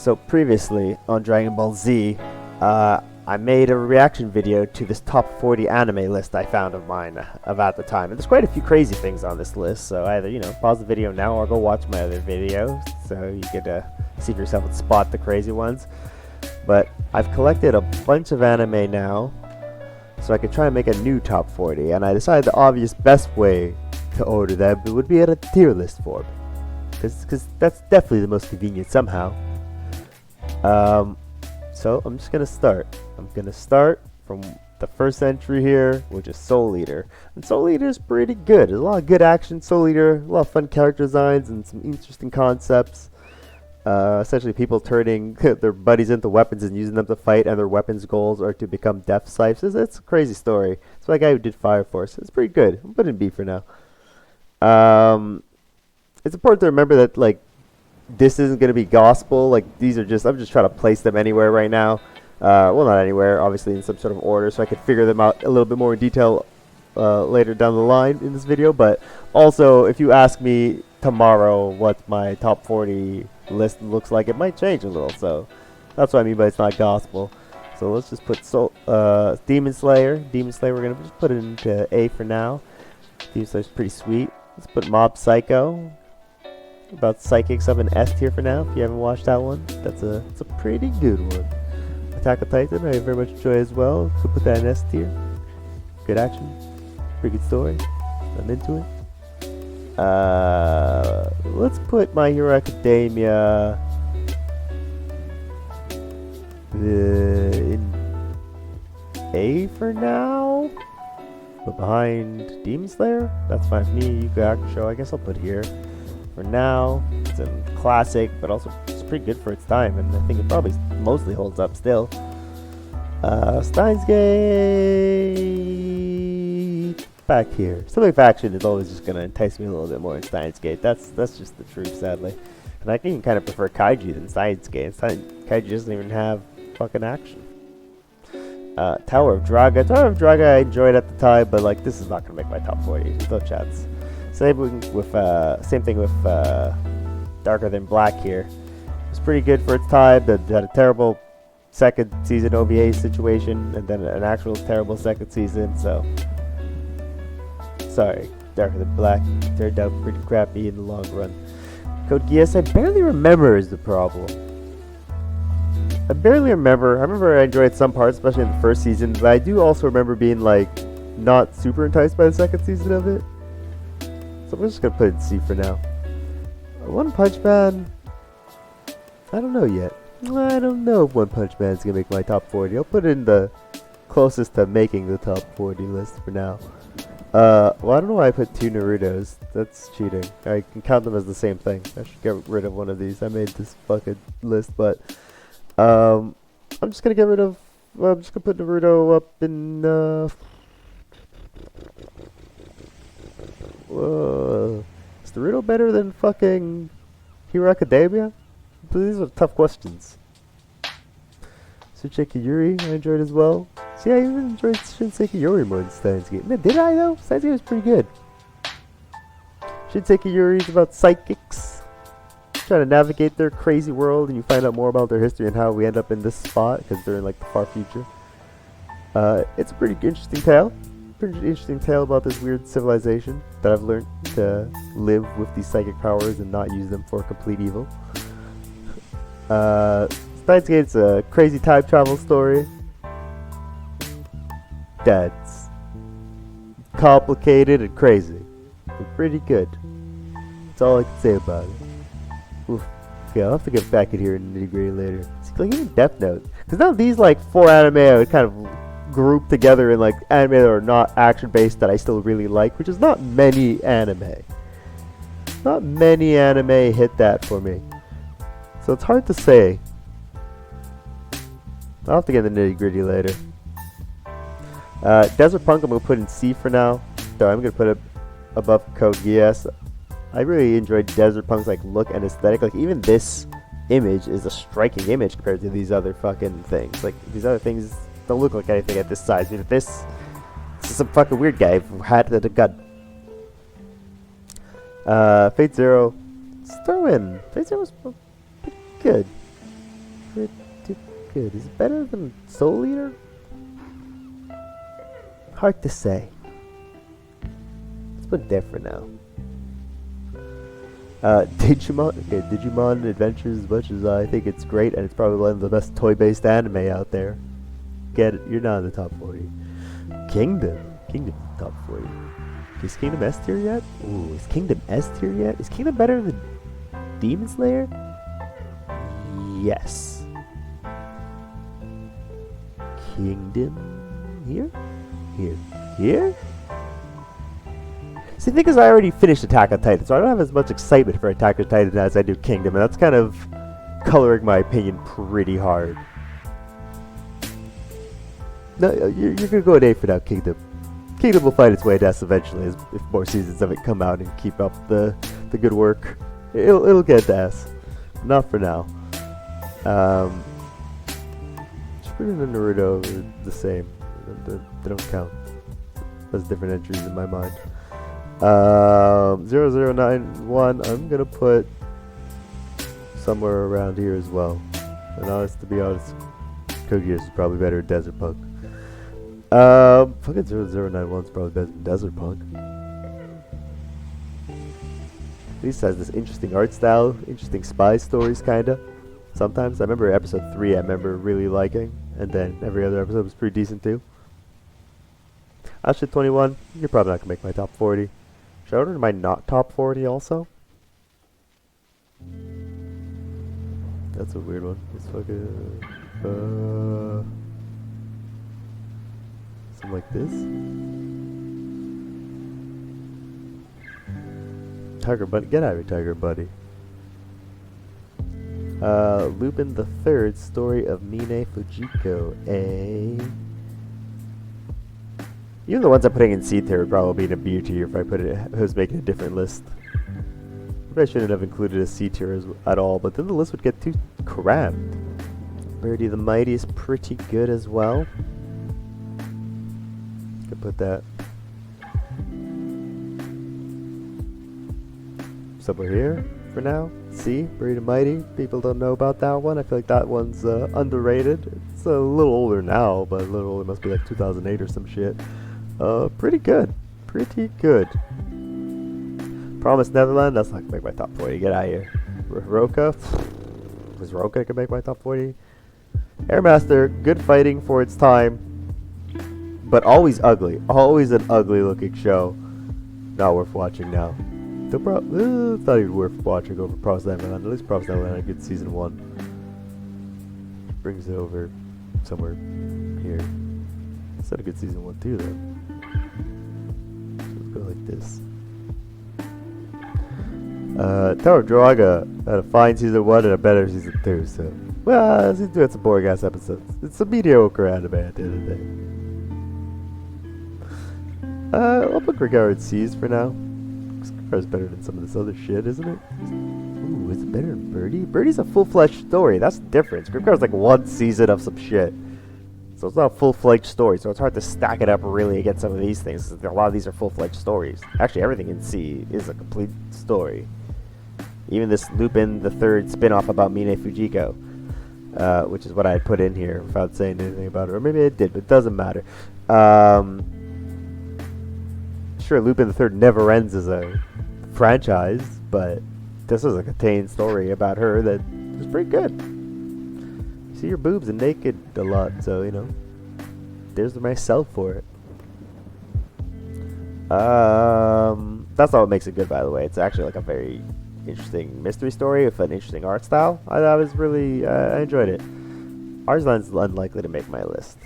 So previously on Dragon Ball Z, I made a reaction video to this top 40 anime list I found of mine of at the time. And there's quite a few crazy things on this list, so either, pause the video now or go watch my other videos so you could see for yourself and spot the crazy ones. But I've collected a bunch of anime now, so I could try and make a new top 40, and I decided the obvious best way to order them would be in a tier list form. Because that's definitely the most convenient somehow. So I'm just gonna start. I'm gonna start from the first entry here, which is Soul Eater. And Soul Eater is pretty good. There's a lot of good action. Soul Eater, a lot of fun character designs and some interesting concepts. Essentially people turning their buddies into weapons and using them to fight, and their weapons goals are to become death scythes. It's a crazy story. It's like guy who did Fire Force. It's pretty good. I'm putting B for now. It's important to remember that this isn't going to be gospel. These are I'm just trying to place them anywhere right now. Well, not anywhere, obviously in some sort of order, so I could figure them out a little bit more in detail later down the line in this video. But also, if you ask me tomorrow what my top 40 list looks like, it might change a little. So that's what I mean by it's not gospel. So let's just put Demon Slayer. Demon Slayer, we're going to just put it into A for now. Demon Slayer's pretty sweet. Let's put Mob Psycho. About psychics up in S tier for now. If you haven't watched that one, it's a pretty good one. Attack on Titan, I very much enjoy as well. So put that in S tier. Good action, pretty good story. I'm into it. Let's put My Hero Academia in A for now. But behind Demon Slayer, that's fine for me. Yu Hakusho, I guess I'll put here. For now, it's a classic, but also it's pretty good for its time, and I think it probably mostly holds up still. Steins Gate back here. Something with action is always just gonna entice me a little bit more in Steins Gate. That's just the truth, sadly. And I even kind of prefer Kaiju than Steins Gate. Kaiju doesn't even have fucking action. Tower of Draga. Tower of Draga I enjoyed at the time, but this is not gonna make my top 40. There's no chance. Same thing with Darker Than Black here. It's pretty good for its time. That had a terrible second season OVA situation, and then an actual terrible second season. So sorry, Darker Than Black turned out pretty crappy in the long run. Code Geass, I barely remember is the problem. I barely remember. I remember I enjoyed some parts, especially in the first season, but I do also remember being not super enticed by the second season of it. So I'm just gonna put it in C for now. One Punch Man, I don't know yet. I don't know if One Punch Man is gonna make my top 40. I'll put it in the closest to making the top 40 list for now. Well, I don't know why I put two Narutos. That's cheating. I can count them as the same thing. I should get rid of one of these. I made this fucking list, but I'm just gonna get rid of. Well, I'm just gonna put Naruto up in. Is Naruto better than fucking Hero Academia? These are tough questions. Shinseki Yuri, I enjoyed as well. See, I even enjoyed Shinseki Yuri more than Steins Gate. No, did I though? Steins Gate was pretty good. Shinseki Yuri is about psychics trying to navigate their crazy world, and you find out more about their history and how we end up in this spot because they're in the far future. It's a pretty interesting tale. Pretty interesting tale about this weird civilization that I've learned to live with these psychic powers and not use them for complete evil. Steins Gate's a crazy time travel story that's complicated and crazy, but pretty good. That's all I can say about it. Oof. Okay, I'll have to get back in here in the nitty-gritty later. See, even Death Note, because now these 4 anime I would kind of group together in anime that are not action based that I still really like, which is not many anime. Not many anime hit that for me, so it's hard to say. I'll have to get in the nitty gritty later. Desert Punk I'm gonna put in C for now, so I'm gonna put it above Code Geass. I really enjoyed Desert Punk's look and aesthetic. Even this image is a striking image compared to these other fucking things. These other things don't look like anything at this size. This is some fucking weird guy who had a gun. Fate Zero, just throw in. Fate Zero was pretty good. Pretty good. Is it better than Soul Eater? Hard to say. Let's put it there for now. Digimon Adventures, as much as I think it's great, and it's probably one of the best toy-based anime out there. Get it? You're not in the top 40. Kingdom top 40. Is Kingdom S tier yet? Ooh, is Kingdom S tier yet? Is Kingdom better than Demon Slayer? Yes. Kingdom here? Here? See, the thing is, I already finished Attack on Titan, so I don't have as much excitement for Attack on Titan as I do Kingdom, and that's kind of coloring my opinion pretty hard. No, you're gonna go with A for now, Kingdom. Kingdom will find its way to S eventually, if more seasons of it come out and keep up the good work. It'll get to S. Not for now. Shippuden and Naruto are the same. They don't count. There's different entries in my mind. 0091, I'm gonna put somewhere around here as well. And to be honest, Code Geass is probably better than Desert Punk. Fucking 0091 is probably better than Desert Punk. At least has this interesting art style, interesting spy stories, kinda. Sometimes. I remember episode 3 I remember really liking, and then every other episode was pretty decent too. Ashit 21, you're probably not gonna make my top 40. Should I order my not top 40 also? That's a weird one. It's fucking something like this. Tiger Buddy, get out of here, Tiger Buddy. Lupin the Third, Story of Mine Fujiko, A. Even the ones I'm putting in C tier would probably be in a B tier if I was making a different list. Maybe I shouldn't have included a C tier at all, but then the list would get too crammed. Birdie the Mighty is pretty good as well. Could put that somewhere here for now. C, Birdie the Mighty. People don't know about that one. I feel like that one's underrated. It's a little older now, but a little older, must be like 2008 or some shit. Pretty good. Pretty good. Promise Neverland, that's not gonna make my top 40. Get out of here. Roka? Was Roka gonna make my top 40? Airmaster, good fighting for its time, but always ugly. Always an ugly looking show. Not worth watching now. It's not even worth watching over Promise Neverland. At least Promise Neverland had a good season 1. Brings it over somewhere here. It's not a good season 1 too, though. So let's go like this. Tower of Droga had a fine season 1 and a better season 2, so. Well, season 2 had some boring ass episodes. It's a mediocre anime at the end of the day. I'll put Gregard C's for now. Gregard's better than some of this other shit, isn't it? Ooh, is it better than Birdie? Birdie's a full-fledged story. That's the difference. Gregard's like one season of some shit. So it's not a full-fledged story, so it's hard to stack it up really against some of these things. A lot of these are full-fledged stories. Actually, everything in C is a complete story. Even this Lupin the Third spin-off about Mine Fujiko, which is what I had put in here without saying anything about it. Or maybe I did, but it doesn't matter. Sure, Lupin the Third never ends as a franchise, but this is a contained story about her that was pretty good. You see her boobs and naked a lot, so, you know, there's myself for it. That's not what makes it good, by the way. It's actually like a very interesting mystery story with an interesting art style. I was really, I enjoyed it. Arslan's unlikely to make my list.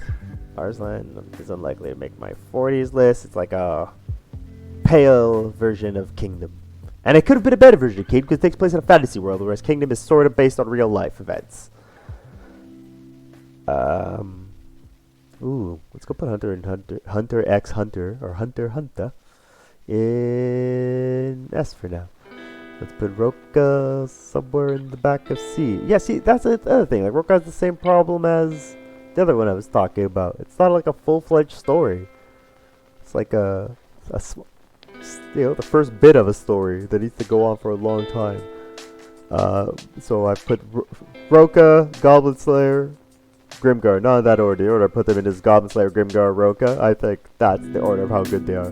Arslan is unlikely to make my 40s list. It's like a pale version of Kingdom. And it could have been a better version of Kingdom because it takes place in a fantasy world, whereas Kingdom is sort of based on real life events. Ooh, let's go put Hunter x Hunter, or Hunter in S for now. Let's put Roka somewhere in the back of C. Yeah, see, that's the other thing. Like, Roka has the same problem as the other one I was talking about. It's not like a full-fledged story. It's like the first bit of a story that needs to go on for a long time. So I put Roka, Goblin Slayer, Grimgar. Not in that order. The order I put them in is Goblin Slayer, Grimgar, Roka. I think that's the order of how good they are.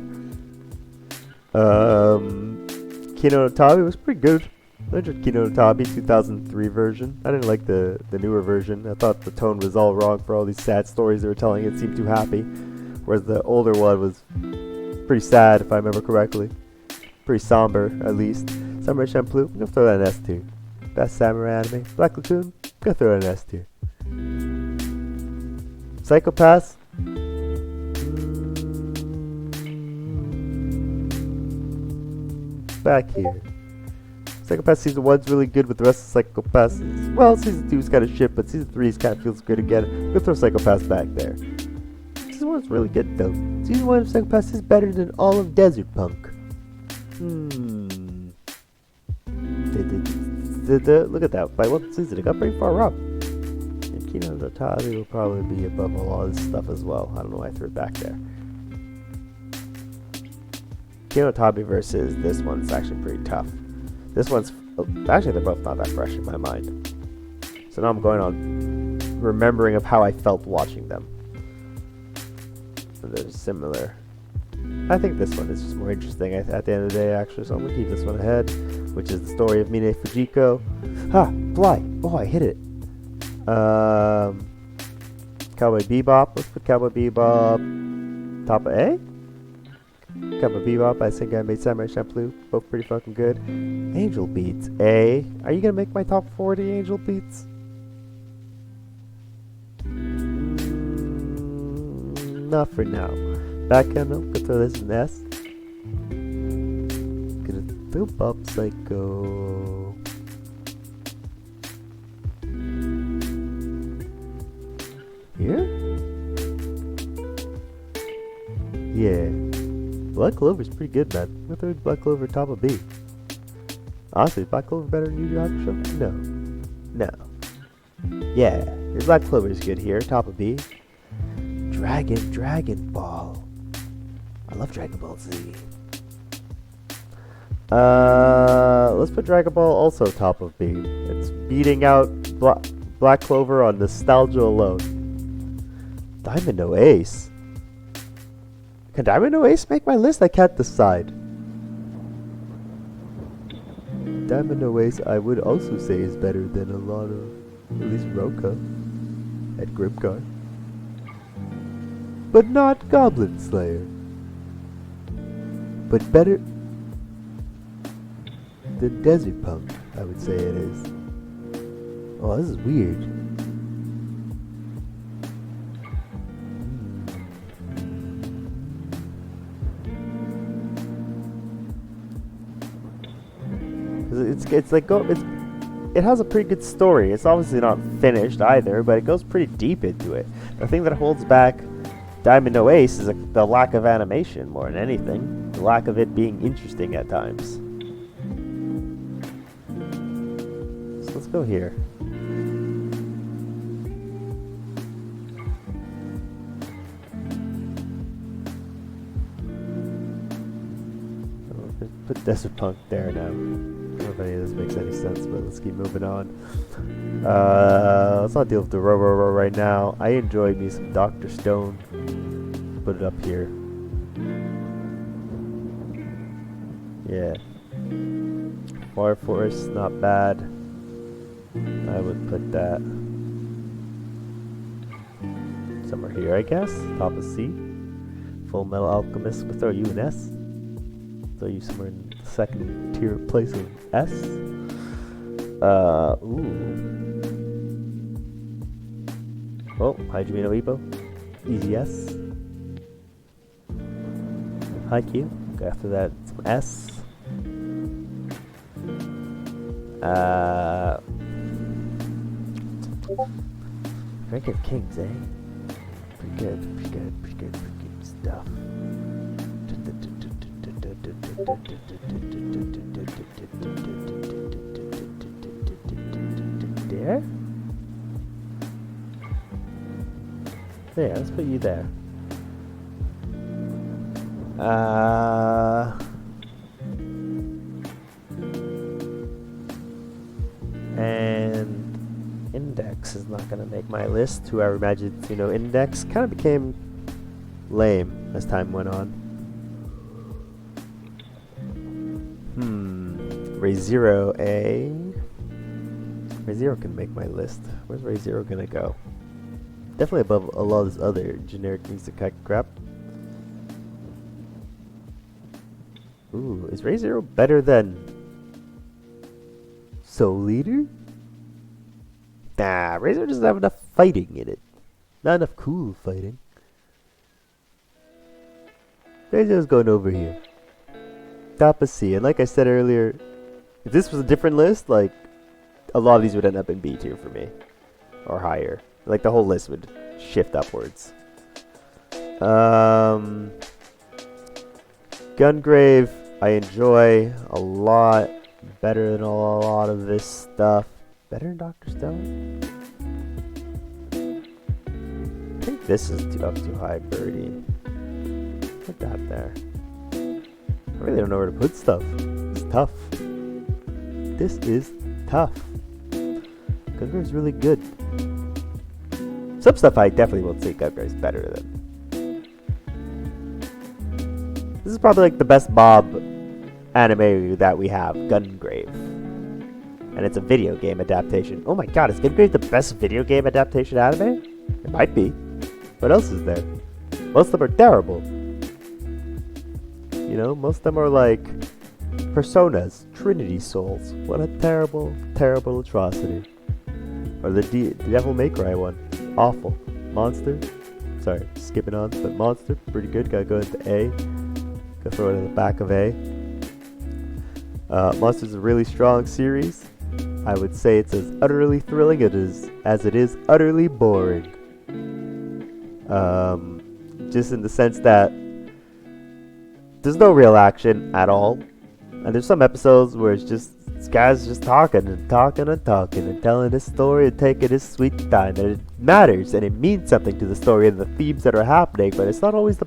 Kino no Tabi was pretty good. I enjoyed Kino no Tabi 2003 version. I didn't like the newer version. I thought the tone was all wrong for all these sad stories they were telling. It seemed too happy. Whereas the older one was pretty sad, if I remember correctly. Pretty somber, at least. Samurai Champloo, I'm gonna throw that in S tier. Best samurai anime. Black Platoon, I'm gonna throw that in S tier. Psychopaths. Back here. Psychopaths Season 1's really good, with the rest of Psychopaths. Well, Season 2's kind of shit, but Season 3's kind of feels good again. I'm gonna throw Psychopaths back there. Season 1's really good though. Season 1 of Psychopaths is better than all of Desert Punk. Look at that. By one season, it got pretty far up. And Kino no Tabi will probably be above a lot of this stuff as well. I don't know why I threw it back there. Kino no Tabi versus this one's actually pretty tough. This one's actually, they're both not that fresh in my mind. So now I'm going on remembering of how I felt watching them. So they're similar. I think this one is just more interesting at the end of the day, actually, so I'm gonna keep this one ahead, which is the story of Mine Fujiko. Fly! Oh, I hit it! Cowboy Bebop. Let's put Cowboy Bebop top of A? Cowboy Bebop, I think I made Samurai Champloo. Both pretty fucking good. Angel Beats A. Are you gonna make my top 40 Angel Beats? Not for now. Back end, I'm gonna throw this in S. Gonna throw Bob Psycho. Here? Yeah. Black Clover's pretty good, man. I'm gonna throw Black Clover top of B. Honestly, is Black Clover better than Yu Yu Hakusho? No. Yeah. Black Clover's good here, top of B. Dragon Ball. I love Dragon Ball Z. Let's put Dragon Ball also top of B. It's beating out Black Clover on nostalgia alone. Diamond No Ace. Can Diamond No Ace make my list? I can't decide. Diamond No Ace, I would also say, is better than a lot of, at least Roka and Grimgar. But not Goblin Slayer. But better than Desert Punk, I would say it is. Oh, this is weird. It has a pretty good story. It's obviously not finished either, but it goes pretty deep into it. The thing that holds back Diamond No Ace is the lack of animation more than anything. The lack of it being interesting at times. So let's go here. Put Desert Punk there now. I don't know if any of this makes any sense, but let's keep moving on. Let's not deal with the Row right now. I enjoyed me some Dr. Stone. Put it up here. Yeah. Fire Force, not bad. I would put that somewhere here, I guess. Top of C. Full Metal Alchemist. We'll throw you in S. Throw you somewhere in the second tier place of S. Oh, Hajime no Ippo. Easy S. Haikyuu. Okay, after that, some S. Rank of Kings, eh? Pretty good stuff. There? There, let's put you there. And Index is not going to make my list. Whoever imagined, Index kind of became lame as time went on. Ray Zero, Ray Zero can make my list. Where's Ray Zero gonna go? Definitely above a lot of this other generic music crap. Ooh, is Ray Zero better than Soul Leader? Nah, Ray Zero doesn't have enough fighting in it. Not enough cool fighting. Ray Zero's going over here. Top of C, and like I said earlier, if this was a different list, like, a lot of these would end up in B tier for me. Or higher. Like, the whole list would shift upwards. Gungrave, I enjoy a lot. Better than a lot of this stuff. Better than Dr. Stone? I think this is up too high, Birdie. Put that there. I really don't know where to put stuff. It's tough. This is tough. Gungrave's really good. Some stuff I definitely will say Gungrave's better than. This is probably like the best Bob anime that we have, Gungrave. And it's a video game adaptation. Oh my god, is Gungrave the best video game adaptation anime? It might be. What else is there? Most of them are terrible. Most of them are like Personas, Trinity Souls. What a terrible, terrible atrocity. Or the Devil May Cry one. Awful. Monster. Sorry, skipping on, but Monster, pretty good. Gotta go into A. Gotta throw it in the back of A. Monster's a really strong series. I would say it's as utterly thrilling as it is utterly boring. Just in the sense that there's no real action at all. And there's some episodes where it's just this guy's just talking and talking and talking and telling his story and taking his sweet time. And it matters and it means something to the story and the themes that are happening, but it's not always the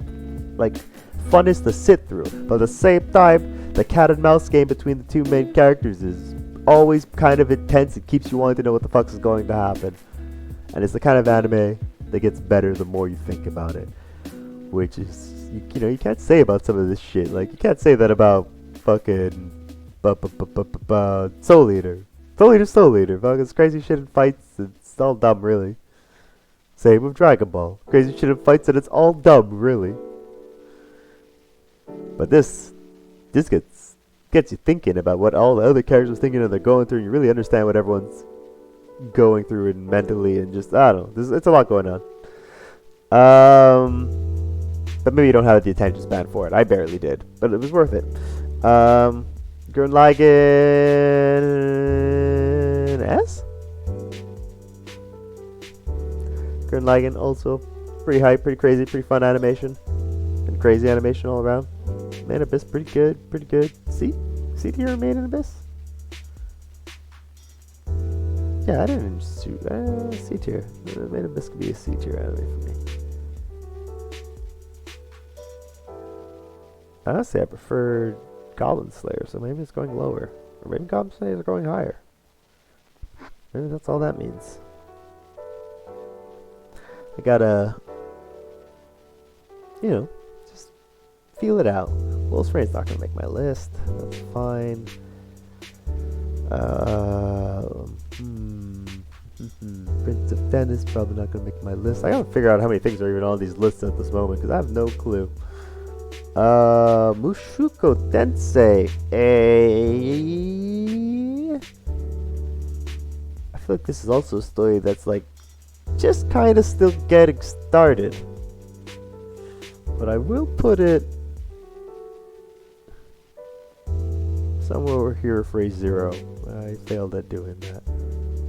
funnest to sit through. But at the same time, the cat and mouse game between the two main characters is always kind of intense. It keeps you wanting to know what the fuck is going to happen. And it's the kind of anime that gets better the more you think about it. Which is, you can't say about some of this shit. Like, you can't say that about fucking Soul Eater. Soul Eater. Fucking this crazy shit in fights. It's all dumb, really. Same with Dragon Ball. Crazy shit in fights and it's all dumb, really. But this gets you thinking about what all the other characters are thinking and they're going through, and you really understand what everyone's going through and mentally, and just, I don't know, it's a lot going on. But maybe you don't have the attention span for it. I barely did, but it was worth it. Gurren Lagann S? Gurren Lagann also pretty hype, pretty crazy, pretty fun animation. And crazy animation all around. Man Abyss, pretty good. C tier Made in Abyss? Yeah, I didn't shoot. C tier. Made in Abyss could be a C tier anime for me. Honestly, I prefer Goblin Slayer, so maybe it's going lower. Or maybe Goblin Slayers are going higher. Maybe that's all that means. I gotta, just feel it out. Wolf's Rain's not gonna make my list. That's fine. Prince of Tennis probably not gonna make my list. I gotta figure out how many things are even on these lists at this moment because I have no clue. Mushoku Tensei. I feel like this is also a story that's like just kind of still getting started. But I will put it somewhere over here for a 0. I failed at doing that.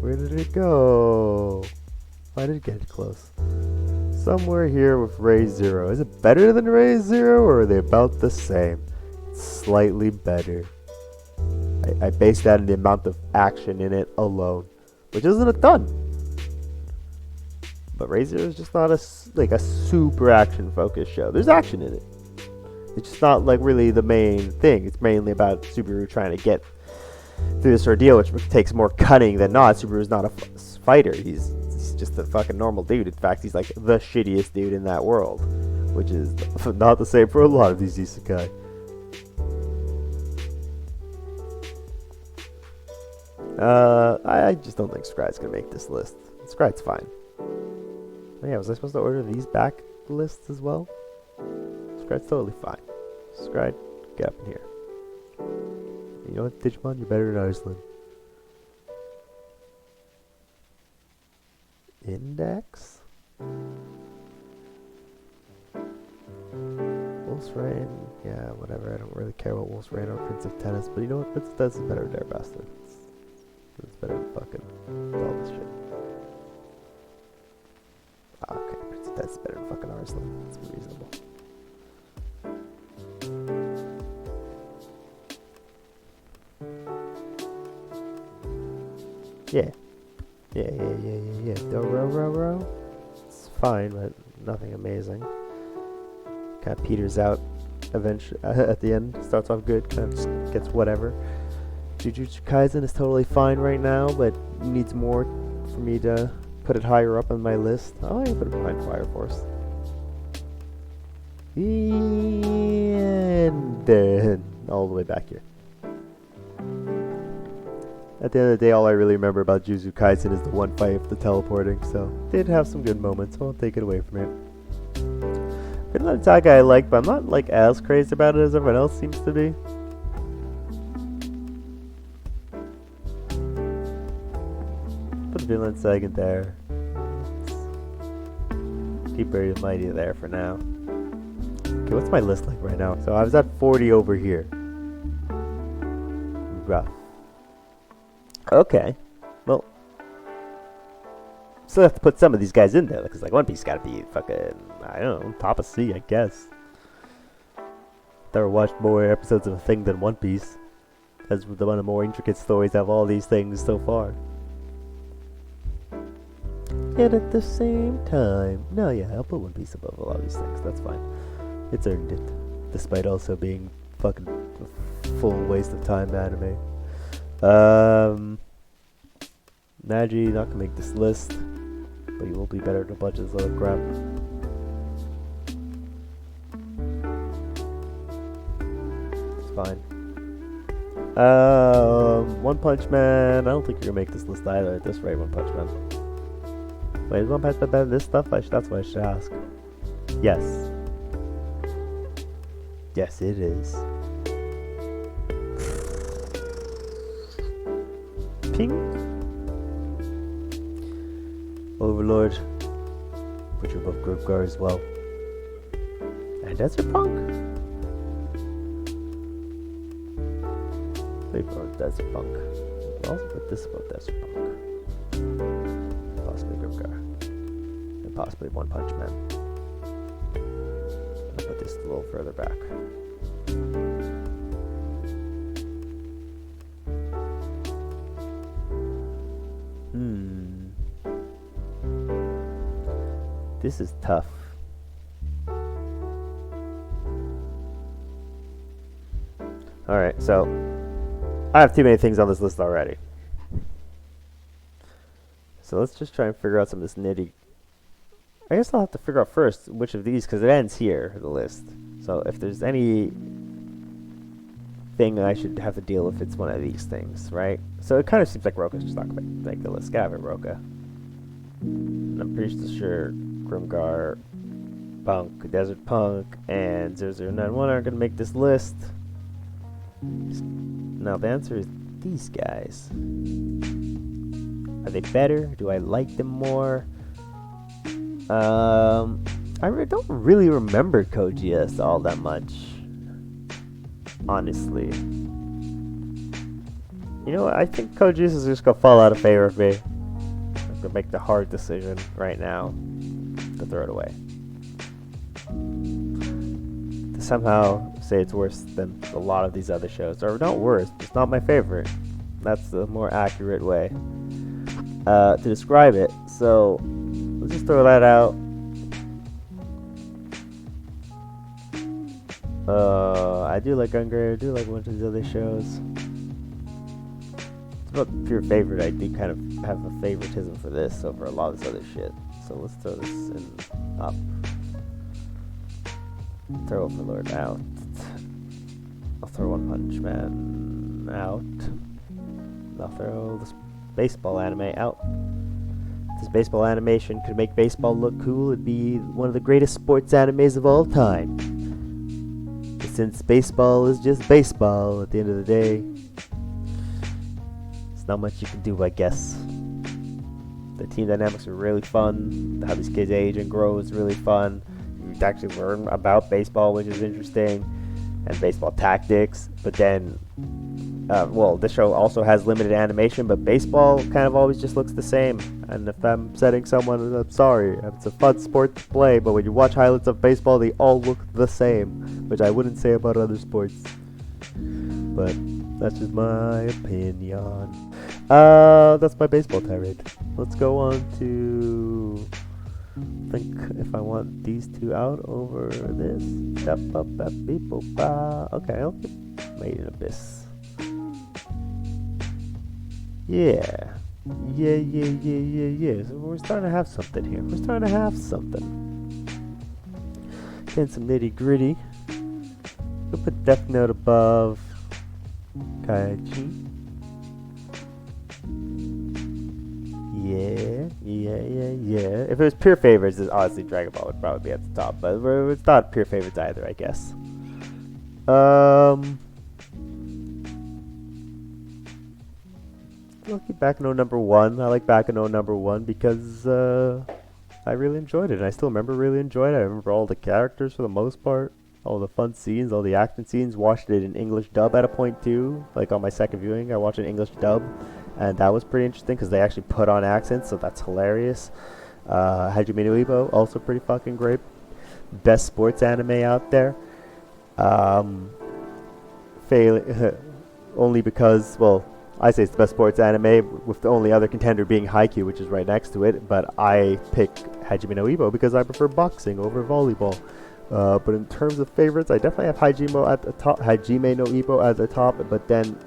Where did it go? I did get close. Somewhere here with Ray 0. Is it better than Ray 0 or are they about the same? Slightly better. I base that on the amount of action in it alone, which isn't a ton. But Ray 0 is just not a super action focused show. There's action in it. It's just not like really the main thing. It's mainly about Subaru trying to get through this ordeal, which takes more cunning than not. Subaru's not a fighter. He's just a fucking normal dude. In fact, he's like the shittiest dude in that world, which is not the same for a lot of these isekai. I just don't think Scry's gonna make this list. Scry's fine. Oh yeah, was I supposed to order these back lists as well? Scry's totally fine. Scry, get up in here. You know what, Digimon? You're better in Iceland. Index? Wolf's Rain? Yeah, whatever. I don't really care about Wolf's Rain or Prince of Tennis, but you know what? Prince of Tennis is better than Dare Bastard. It's better than fucking all this shit. Okay, Prince of Tennis is better than fucking Arslan. It's reasonable. Yeah. Yeah. Row. It's fine, but nothing amazing. Kind of peters out eventually at the end. Starts off good, kind of just gets whatever. Jujutsu Kaisen is totally fine right now, but needs more for me to put it higher up on my list. Oh, I can put it behind Fire Force. And then all the way back here. At the end of the day, all I really remember about Jujutsu Kaisen is the one fight with the teleporting, so did have some good moments, so I'll take it away from it. Vinland Saga I like, but I'm not like as crazy about it as everyone else seems to be. Put Vinland Saga there. Keep Very Mighty there for now. Okay, what's my list like right now? So I was at 40 over here. Rough. Okay, well, still have to put some of these guys in there, because like One Piece gotta be fucking, I don't know, top of C, I guess. Never watched more episodes of a thing than One Piece. That's one of the more intricate stories of all these things so far. Yet at the same time, no, yeah, I'll put One Piece above a lot of these things, that's fine. It's earned it, despite also being fucking a full waste of time anime. Naji, not gonna make this list, but he will be better than a bunch of this other crap. It's fine. One Punch Man, I don't think you're gonna make this list either at this rate, One Punch Man. Wait, is One Punch Man better than this stuff? That's what I should ask. Yes. Yes, it is. Ping. Overlord. Put you above Group Guard as well. And Desert Punk. Wait for Desert Punk. I'll also put this above Desert Punk. Possibly Group Guard. And possibly One Punch Man. I'll put this a little further back. This is tough. Alright, so I have too many things on this list already. So let's just try and figure out some of this nitty. I guess I'll have to figure out first which of these, because it ends here, the list. So if there's any thing I should have to deal with, it's one of these things, right? So it kind of seems like Roka's just not going to make the list. Gotta have it, Roka. And I'm pretty sure Grimgar, Punk, Desert Punk, and 0091 aren't going to make this list. Now the answer is these guys. Are they better? Do I like them more? I don't really remember Code Geass all that much. Honestly. You know what? I think Code Geass is just going to fall out of favor of me. I'm going to make the hard decision right now to throw it away. To somehow say it's worse than a lot of these other shows. Or not worse, it's not my favorite. That's the more accurate way to describe it. So, let's just throw that out. I do like Gungrave, I do like one of these other shows. about pure favorite, I do kind of have a favoritism for this over a lot of this other shit. So let's throw this in up. Throw Overlord out. I'll throw One Punch Man out. I'll throw this baseball anime out. If this baseball animation could make baseball look cool, it'd be one of the greatest sports animes of all time. But since baseball is just baseball at the end of the day, there's not much you can do, I guess. The team dynamics are really fun. How these kids age and grow is really fun. You actually learn about baseball, which is interesting, and baseball tactics. But then, the show also has limited animation, but baseball kind of always just looks the same. And if I'm setting someone, I'm sorry. It's a fun sport to play, but when you watch highlights of baseball, they all look the same, which I wouldn't say about other sports. But that's just my opinion. That's my baseball tirade. Let's go on to think if I want these two out over this. Okay, I'll keep Made in Abyss. Yeah. So we're starting to have something here. Getting some nitty gritty. We'll put Death Note above Kaichi. Yeah. If it was pure favorites, honestly, Dragon Ball would probably be at the top, but it's not pure favorites either, I guess. I'll keep Baccano number 1. I like Baccano number 1 because I really enjoyed it, and I still remember really enjoying it. I remember all the characters for the most part, all the fun scenes, all the action scenes. Watched it in English dub at a point too. Like on my second viewing, I watched an English dub, and that was pretty interesting because they actually put on accents, so that's hilarious. Hajime no Ippo, also pretty fucking great. Best sports anime out there. Only because, I say it's the best sports anime, with the only other contender being Haikyuu, which is right next to it, but I pick Hajime no Ippo because I prefer boxing over volleyball. But in terms of favorites, I definitely have Hajime no Ippo at the top, but then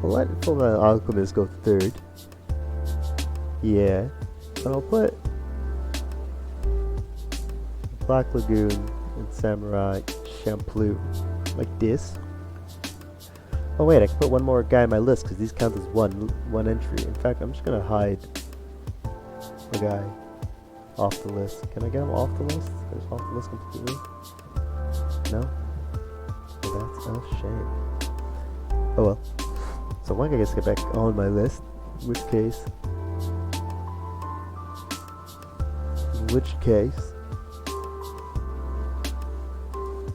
I'll let Fullmetal Alchemist go third. Yeah, and I'll put Black Lagoon and Samurai Champloo like this. Oh wait, I can put one more guy on my list because these count as one entry. In fact, I'm just gonna hide the guy off the list. Can I get him off the list? Just off the list completely? No? Well, that's a shame. Oh well. So one guy gets to get back on my list. In which case,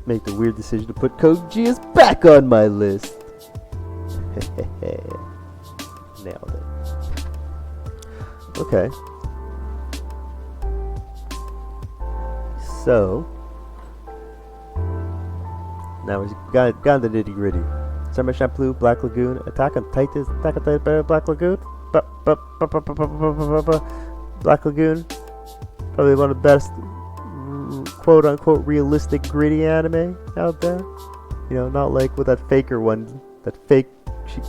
make the weird decision to put Code Geass back on my list. Nailed it. Okay. So now we've got the nitty gritty. Samurai Champloo, Black Lagoon, Attack on Titan, Black Lagoon, Black Lagoon, probably one of the best quote unquote realistic gritty anime out there. You know, not like with that faker one, that fake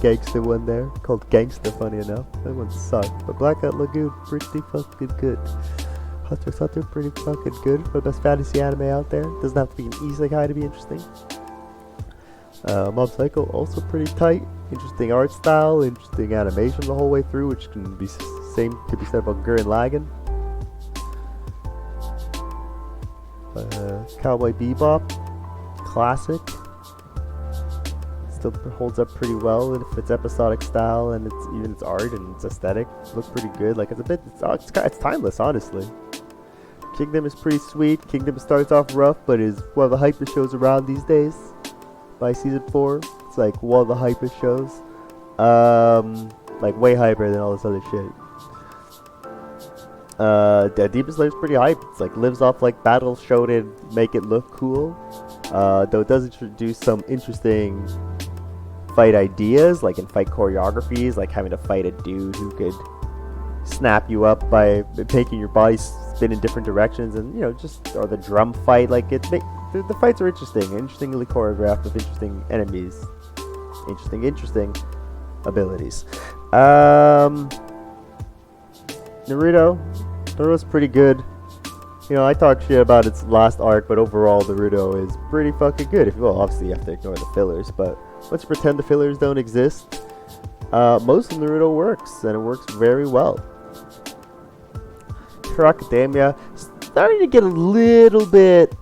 gangster one there, called Gangsta, funny enough. That one sucked. But Black Lagoon, pretty fucking good. Hunter x Hunter, pretty fucking good. For the best fantasy anime out there. Doesn't have to be an isekai to be interesting. Mob Psycho, also pretty tight. Interesting art style, interesting animation the whole way through, which can be same to be said about Gurren Lagann. Cowboy Bebop, classic. Still holds up pretty well with its episodic style and its art and its aesthetic. Looks pretty good. Like it's timeless, honestly. Kingdom is pretty sweet. Kingdom starts off rough, but is one of the hypest shows around these days. By season 4, it's like one of the hypest shows. Like way hyper than all this other shit. Demon Slayer's pretty hype. It's like lives off like battle show to make it look cool. Though it does introduce some interesting fight ideas, like in fight choreographies, like having to fight a dude who could snap you up by making your body spin in different directions, and or the drum fight. Like the fights are interestingly choreographed with interesting enemies, interesting abilities. Naruto's pretty good. You know, I talked shit about its last arc, but overall, Naruto is pretty fucking good. Well, obviously you have to ignore the fillers, but let's pretend the fillers don't exist. Most of Naruto works, and it works very well. Hero Academia, starting to get a little bit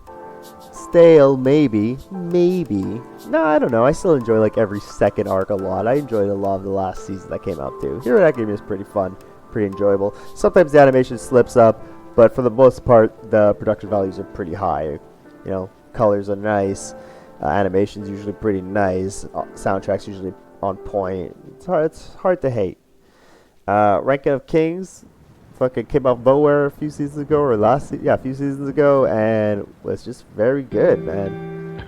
stale, maybe. No, I don't know. I still enjoy like every second arc a lot. I enjoyed a lot of the last season that came out too. Hero Academia is pretty fun, pretty enjoyable. Sometimes the animation slips up, but for the most part, the production values are pretty high. You know, colors are nice, animation's usually pretty nice, soundtrack's usually on point. It's hard to hate. Ranking of Kings fucking came out of nowhere a few seasons ago, or a few seasons ago, and was just very good, man.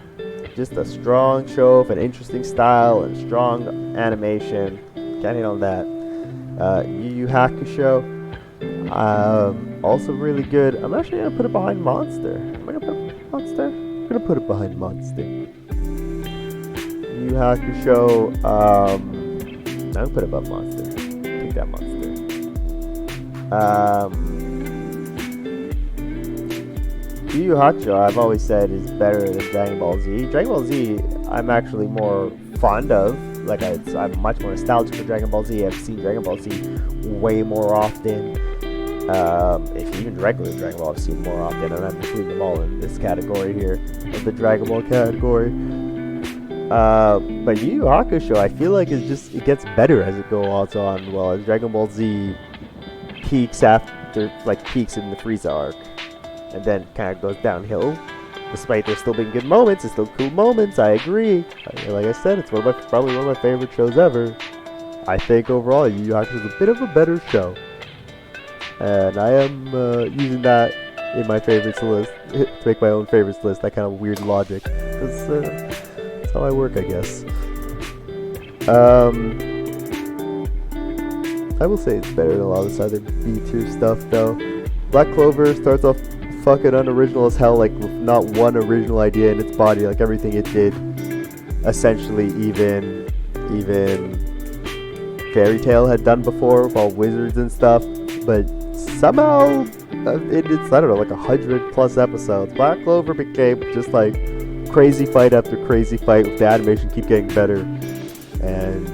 Just a strong show of an interesting style and strong animation. Can't hate on that. Yu Yu Hakusho, also really good. I'm actually gonna put it behind Monster. Am I gonna put it behind Monster? I'm gonna put it behind Monster. Yu Yu Hakusho, I'm gonna put it above Monster. Take that, Monster. Yu Yu Hakusho, I've always said, is better than Dragon Ball Z. Dragon Ball Z, I'm actually more fond of. Like, I'm much more nostalgic for Dragon Ball Z. I've seen Dragon Ball Z way more often. If even regular Dragon Ball I've seen more often, and I'm including them all in this category here, of the Dragon Ball category. But Yu Yu Hakusho, I feel like it gets better as it goes on. Well, as Dragon Ball Z peaks in the Frieza arc, and then kind of goes downhill. Despite there still being good moments, it's still cool moments. I agree. Like I said, it's probably one of my favorite shows ever. I think overall, Yu Yu Hakusho is a bit of a better show, and I am using that in my favorites list to make my own favorites list. That kind of weird logic. That's how I work, I guess. I will say it's better than a lot of this other B-tier stuff, though. Black Clover starts off fucking unoriginal as hell, like with not one original idea in its body. Like everything it did, essentially, even Fairy Tail had done before with all wizards and stuff. But somehow, it's I don't know, like 100+ episodes. Black Clover became just like crazy fight after crazy fight, with the animation keep getting better, and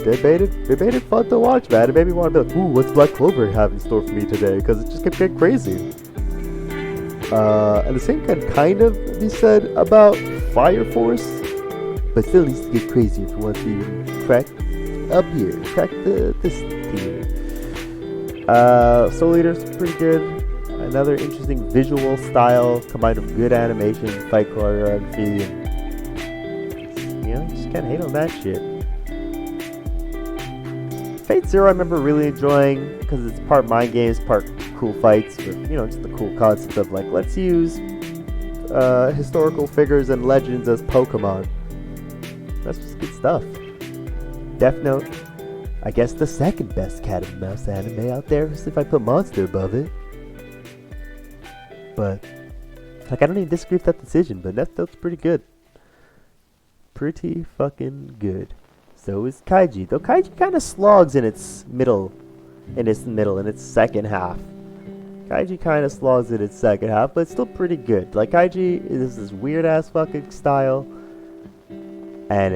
they made it fun to watch, man. It made me want to be like, ooh, what's Black Clover have in store for me today? Because it just kept getting crazy. And the same can kind of be said about Fire Force, but still needs to get crazier if you want to even crack this tier. Soul Eater's pretty good. Another interesting visual style combined with good animation, fight choreography, and you know, just can't hate on that shit. Fate Zero I remember really enjoying because it's part mind games, part cool fights with, you know, just the cool concept of like, let's use historical figures and legends as Pokemon. That's just good stuff. Death Note, I guess the second best cat and mouse anime out there if I put Monster above it. But like, I don't even disagree with that decision, but Death Note's pretty good. Pretty fucking good. So is Kaiji, though Kaiji kind of slogs in its second half. Kaiji kind of slogs in its second half, but it's still pretty good. Like, Kaiji is this weird ass fucking style, and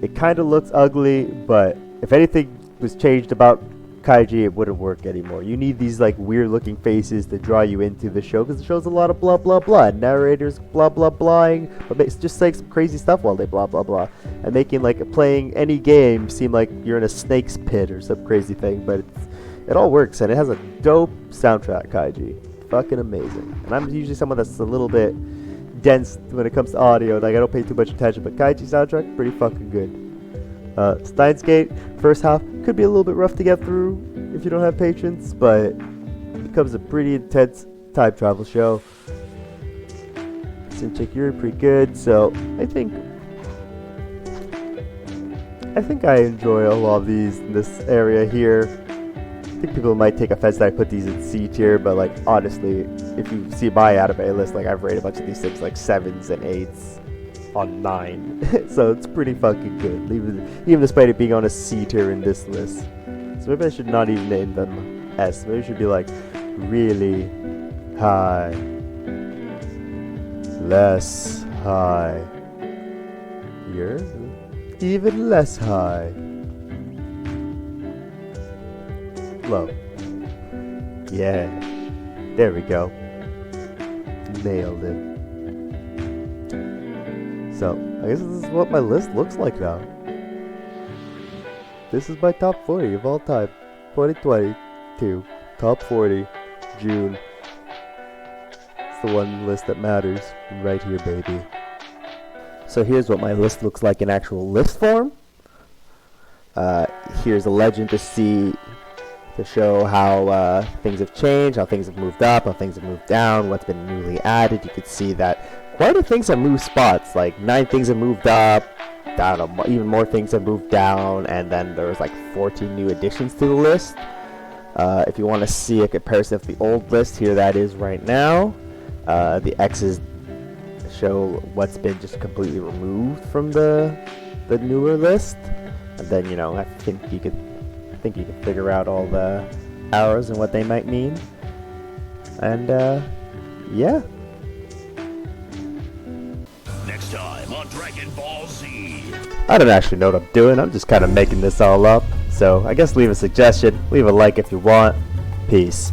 it kind of looks ugly, but if anything was changed about Kaiji, it wouldn't work anymore. You need these like weird looking faces to draw you into the show, because the show's a lot of blah blah blah, narrators blah blah blahing, but it's just like some crazy stuff while they blah blah blah, and making like playing any game seem like you're in a snake's pit or some crazy thing. But it all works, and it has a dope soundtrack. Kaiji, fucking amazing. And I'm usually someone that's a little bit dense when it comes to audio, like I don't pay too much attention, but Kaiji soundtrack pretty fucking good. Steins Gate, first half could be a little bit rough to get through if you don't have patience, but it becomes a pretty intense time travel show. Sinchikuri pretty good, so I think I enjoy a lot of these in this area here. think people might take offense that I put these in C tier, but like honestly, if you see my anime list, like I've rated a bunch of these things like 7s and 8s on 9, so it's pretty fucking good. Even despite it being on a C tier in this list, so maybe I should not even name them S. Maybe it should be like really high, less high, here, even less high, low. Yeah, there we go. Nailed it. So, I guess this is what my list looks like now. This is my top 40 of all time. 2022. Top 40. June. It's the one list that matters. Right here, baby. So here's what my list looks like in actual list form. Here's a legend to see, to show how things have changed, how things have moved up, how things have moved down, what's been newly added. You can see that quite a things have moved spots, like 9 things have moved up, I don't know, even more things have moved down, and then there was like 14 new additions to the list. If you want to see a comparison of the old list, here that is right now. The X's show what's been just completely removed from the newer list, and then I think you could figure out all the arrows and what they might mean, and yeah. Next time on Dragon Ball Z. I don't actually know what I'm doing. I'm just kind of making this all up. So I guess leave a suggestion, leave a like if you want. Peace.